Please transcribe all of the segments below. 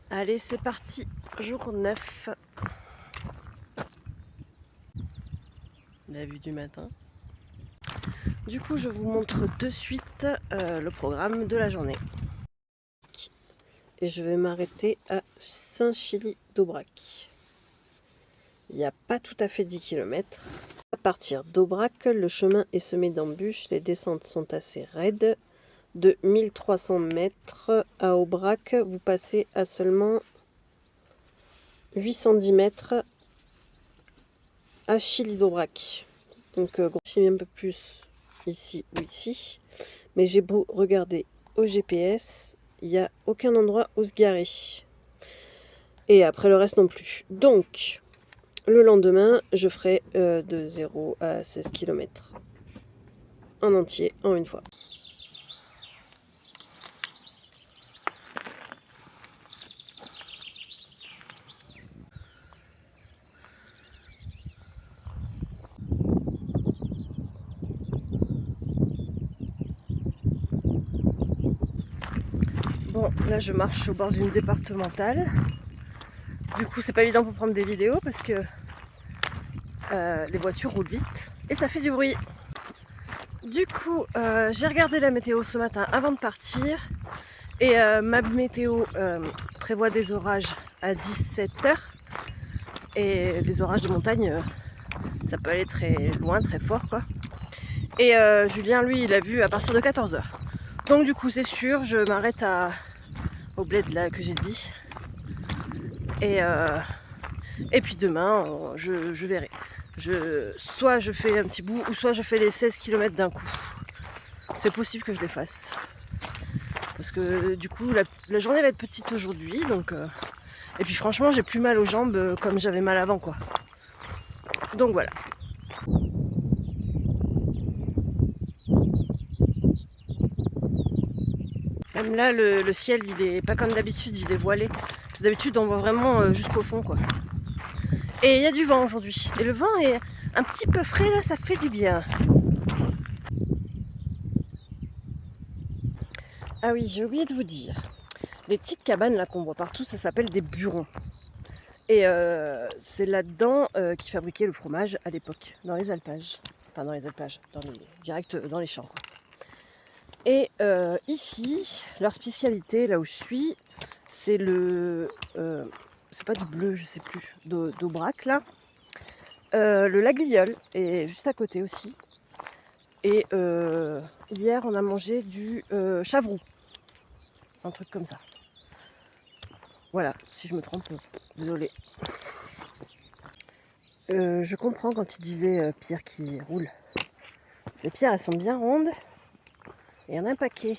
Allez, c'est parti, jour 9. La vue du matin. Du coup, je vous montre de suite le programme de la journée. Et je vais m'arrêter à Saint-Chili-d'Aubrac. Il n'y a pas tout à fait 10 km. À partir d'Aubrac, le chemin est semé d'embûches, les descentes sont assez raides. De 1300 mètres à Aubrac, vous passez à seulement 810 mètres à Chili-d'Aubrac. Donc, continue un peu plus ici ou ici. Mais j'ai beau regarder au GPS, il n'y a aucun endroit où se garer. Et après le reste non plus. Donc, le lendemain, je ferai de 0 à 16 km en entier, en une fois. Bon, là je marche au bord d'une départementale. Du coup, c'est pas évident pour prendre des vidéos parce que les voitures roulent vite et ça fait du bruit. Du coup, j'ai regardé la météo ce matin avant de partir et ma météo prévoit des orages à 17h. Et les orages de montagne, ça peut aller très loin, très fort quoi. Et Julien, lui, il a vu à partir de 14h. Donc du coup, c'est sûr, je m'arrête au bled là que j'ai dit. Et puis demain, je verrai. Soit je fais un petit bout, ou soit je fais les 16 km d'un coup. C'est possible que je les fasse. Parce que du coup, la journée va être petite aujourd'hui. Et puis franchement, j'ai plus mal aux jambes comme j'avais mal avant, quoi. Donc voilà. Même là, le ciel, il est pas comme d'habitude, il est voilé. Parce que d'habitude, on voit vraiment jusqu'au fond, quoi. Et il y a du vent aujourd'hui. Et le vent est un petit peu frais, là, ça fait du bien. Ah oui, j'ai oublié de vous dire. Les petites cabanes là qu'on voit partout, ça s'appelle des burons. Et c'est là-dedans qu'ils fabriquaient le fromage à l'époque, dans les alpages. Enfin, dans les alpages, direct dans les champs, quoi. Et ici, leur spécialité, là où je suis, c'est c'est pas du bleu, je sais plus, d'Aubrac, là. Le lac Gliol est juste à côté aussi. Et hier, on a mangé du chavroux. Un truc comme ça. Voilà, si je me trompe, désolé. Je comprends quand il disait pierres qui roulent. Ces pierres, elles sont bien rondes. Et il y en a un paquet.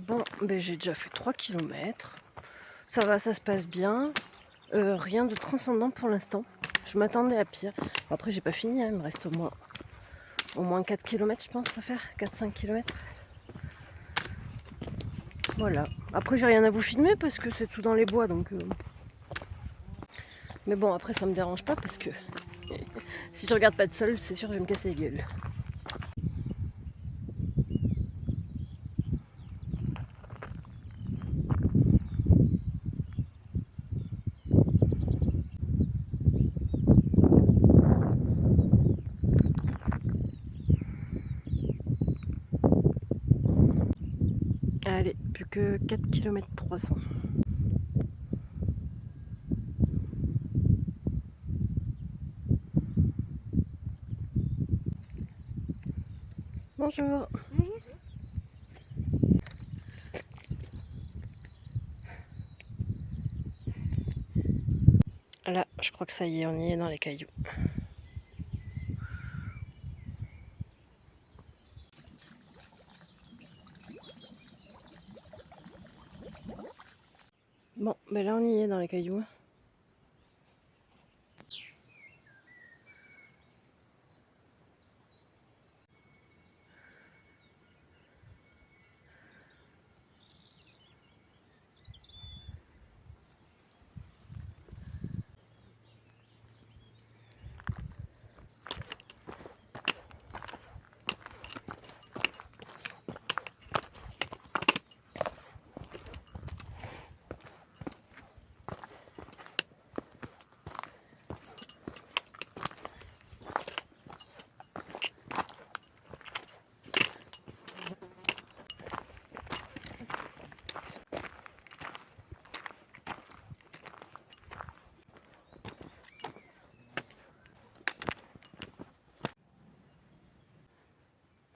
Bon, ben j'ai déjà fait 3 km. Ça va, ça se passe bien. Rien de transcendant pour l'instant. Je m'attendais à pire. Après, j'ai pas fini, hein. Il me reste au moins 4 km, je pense, à faire. 4-5 km. Voilà. Après, j'ai rien à vous filmer parce que c'est tout dans les bois. Mais bon, après, ça me dérange pas parce que si je regarde pas de sol, c'est sûr que je vais me casser les gueules. Allez, plus que 4 km 300. Bonjour. je crois que ça y est, on y est dans les cailloux. Bon, ben là on y est dans les cailloux.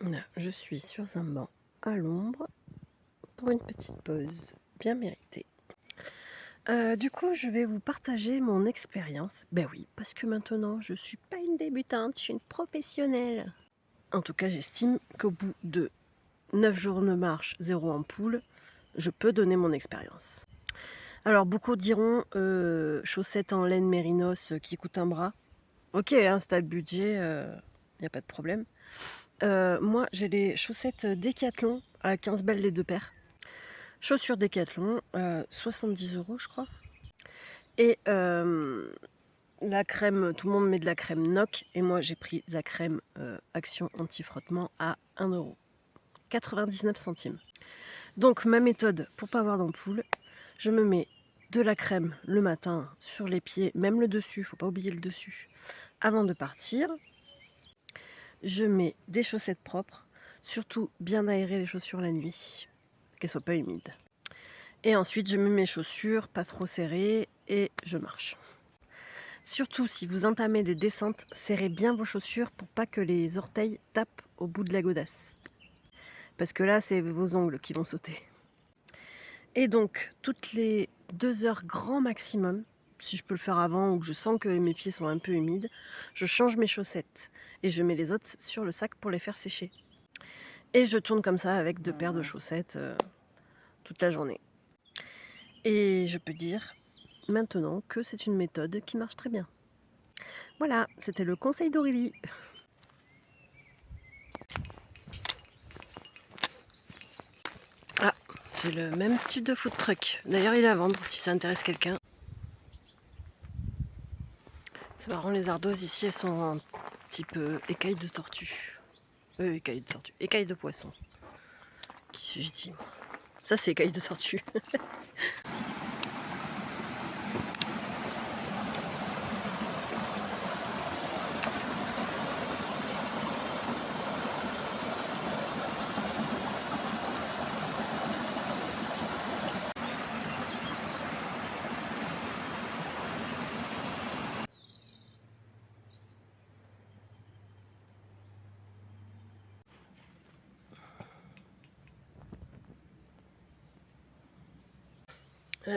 Là, je suis sur un banc à l'ombre pour une petite pause bien méritée. Du coup, je vais vous partager mon expérience. Ben oui, parce que maintenant, je suis pas une débutante, je suis une professionnelle. En tout cas, j'estime qu'au bout de 9 jours de marche, 0 ampoule, je peux donner mon expérience. Alors, beaucoup diront chaussettes en laine mérinos qui coûtent un bras. Ok, hein, c'est à le budget, il n'y a pas de problème. Moi, j'ai les chaussettes Decathlon à 15 balles les 2 paires. Chaussures Decathlon, 70 € je crois. Et la crème, tout le monde met de la crème NOC. Et moi, j'ai pris de la crème Action Anti-Frottement à 1 €. 99 centimes. Donc, ma méthode pour pas avoir d'ampoule, je me mets de la crème le matin sur les pieds, même le dessus, faut pas oublier le dessus, avant de partir. Je mets des chaussettes propres, surtout bien aérer les chaussures la nuit, qu'elles soient pas humides. Et ensuite, je mets mes chaussures, pas trop serrées, et je marche. Surtout, si vous entamez des descentes, serrez bien vos chaussures pour pas que les orteils tapent au bout de la godasse. Parce que là, c'est vos ongles qui vont sauter. Et donc, toutes les 2 heures grand maximum, si je peux le faire avant ou que je sens que mes pieds sont un peu humides, je change mes chaussettes et je mets les autres sur le sac pour les faire sécher. Et je tourne comme ça avec 2 paires de chaussettes toute la journée. Et je peux dire maintenant que c'est une méthode qui marche très bien. Voilà, c'était le conseil d'Aurélie. Ah, c'est le même type de food truck. D'ailleurs, il est à vendre si ça intéresse quelqu'un. C'est marrant, les ardoses ici, elles sont un type écailles de tortue. Écailles de tortue. Écailles de poisson. Qui suis-je dit? Ça, c'est écailles de tortue.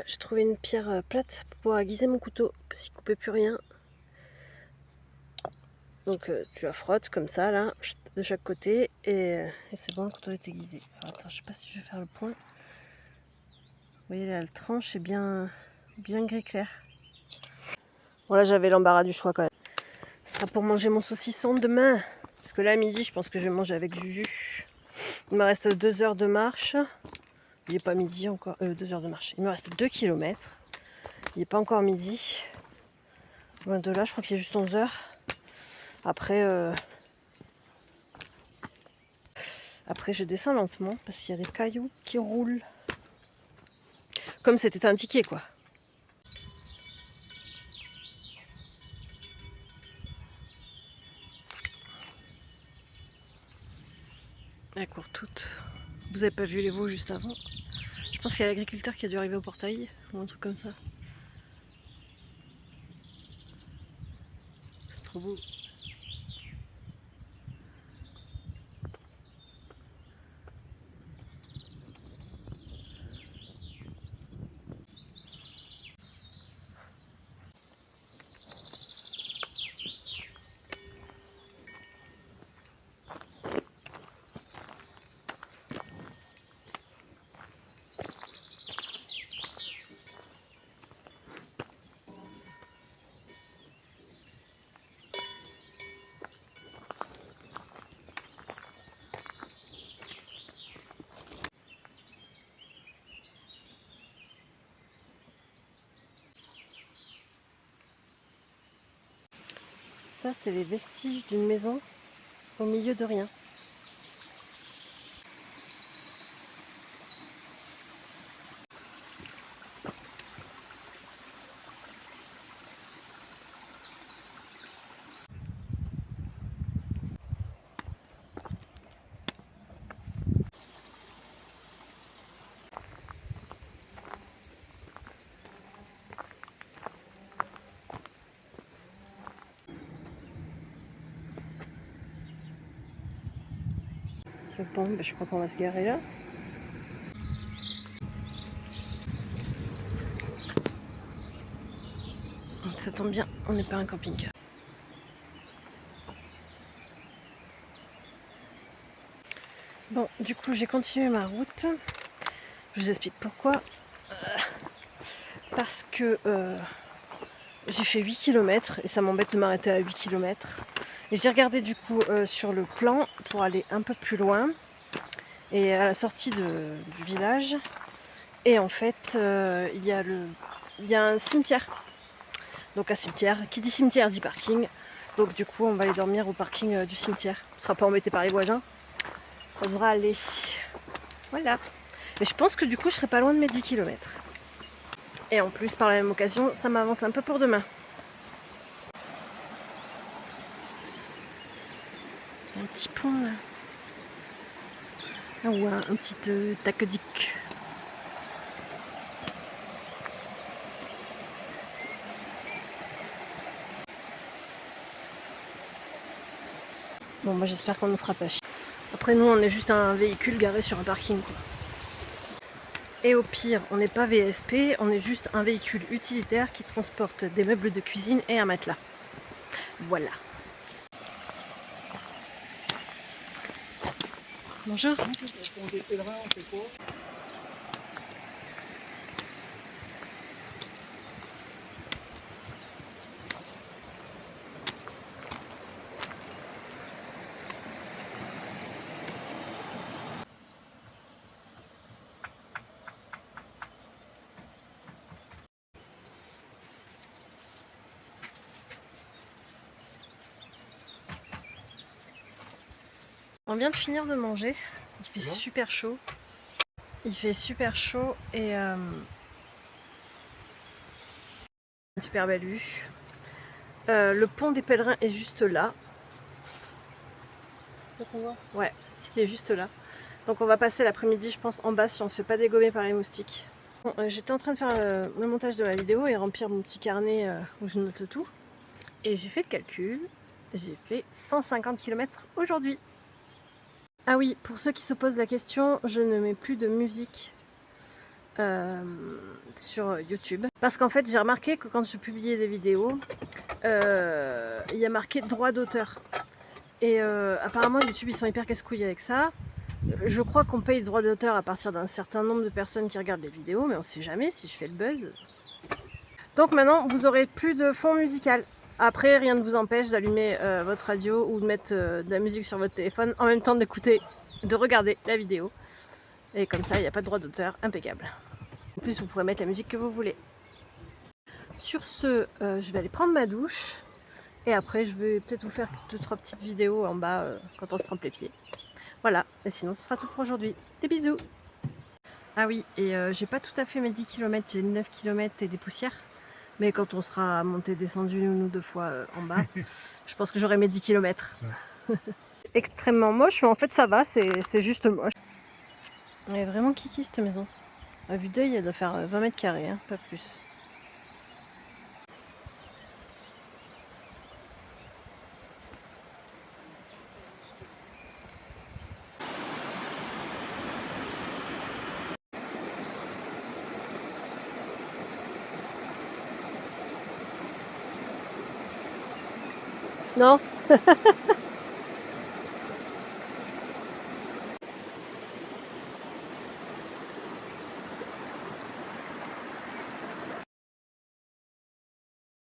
J'ai trouvé une pierre plate pour pouvoir aiguiser mon couteau, parce qu'il ne coupait plus rien. Donc tu la frottes comme ça, là, de chaque côté, et c'est bon, le couteau est aiguisé. Alors, attends, je sais pas si je vais faire le point. Vous voyez là, le tranche est bien gris clair. Bon là, j'avais l'embarras du choix quand même. Ce sera pour manger mon saucisson demain. Parce que là, à midi, je pense que je vais manger avec Juju. Il me reste 2 heures de marche. Il n'est pas midi encore. 2 heures de marche. Il me reste 2 km. Il n'est pas encore midi. Loin de là, je crois qu'il est juste 11 heures. Après, je descends lentement parce qu'il y a des cailloux qui roulent. Comme c'était indiqué, quoi. Elle court toute. Vous avez pas vu les veaux juste avant? Je pense qu'il y a l'agriculteur qui a dû arriver au portail ou un truc comme ça. C'est trop beau. Ça, c'est les vestiges d'une maison au milieu de rien. Bon, je crois qu'on va se garer là. Ça tombe bien, on n'est pas un camping-car. Bon, du coup, j'ai continué ma route. Je vous explique pourquoi. Parce que j'ai fait 8 km et ça m'embête de m'arrêter à 8 km. Et j'ai regardé du coup sur le plan pour aller un peu plus loin. Et à la sortie du village. Et en fait, il y a un cimetière. Donc un cimetière, qui dit cimetière dit parking. Donc du coup, on va aller dormir au parking du cimetière. On ne sera pas embêté par les voisins. Ça devra aller. Voilà. Et je pense que du coup, je serai pas loin de mes 10 km. Et en plus, par la même occasion, ça m'avance un peu pour demain. Un petit pont là. Ah, ou un petit aqueduc. Bon, moi j'espère qu'on ne fera pas chier. Après, nous, on est juste un véhicule garé sur un parking, quoi. Et au pire, on n'est pas VSP, on est juste un véhicule utilitaire qui transporte des meubles de cuisine et un matelas. Voilà. Bonjour. On vient de finir de manger, il fait super chaud. Il fait super chaud et une super belle vue. Le pont des pèlerins est juste là. C'est ça qu'on voit? Ouais, il est juste là. Donc on va passer l'après-midi, je pense, en bas si on se fait pas dégommer par les moustiques. Bon, j'étais en train de faire le montage de la vidéo et remplir mon petit carnet où je note tout. Et j'ai fait le calcul, j'ai fait 150 km aujourd'hui. Ah oui, pour ceux qui se posent la question, je ne mets plus de musique sur YouTube. Parce qu'en fait, j'ai remarqué que quand je publiais des vidéos, il y a marqué droit d'auteur. Et apparemment, YouTube, ils sont hyper casse-couilles avec ça. Je crois qu'on paye le droit d'auteur à partir d'un certain nombre de personnes qui regardent les vidéos, mais on sait jamais si je fais le buzz. Donc maintenant, vous aurez plus de fond musical. Après, rien ne vous empêche d'allumer votre radio ou de mettre de la musique sur votre téléphone en même temps d'écouter, de regarder la vidéo. Et comme ça, il n'y a pas de droit d'auteur, impeccable. En plus, vous pourrez mettre la musique que vous voulez. Sur ce, je vais aller prendre ma douche. Et après, je vais peut-être vous faire 2-3 petites vidéos en bas quand on se trempe les pieds. Voilà, et sinon ce sera tout pour aujourd'hui. Des bisous. Ah oui, et j'ai pas tout à fait mes 10 km, j'ai 9 km et des poussières. Mais quand on sera monté, descendu une ou deux fois en bas, je pense que j'aurai mes 10 km. Ouais. Extrêmement moche, mais en fait ça va, c'est juste moche. Elle est vraiment kiki cette maison. À vue d'œil, elle doit faire 20 mètres carrés, hein, pas plus. Non.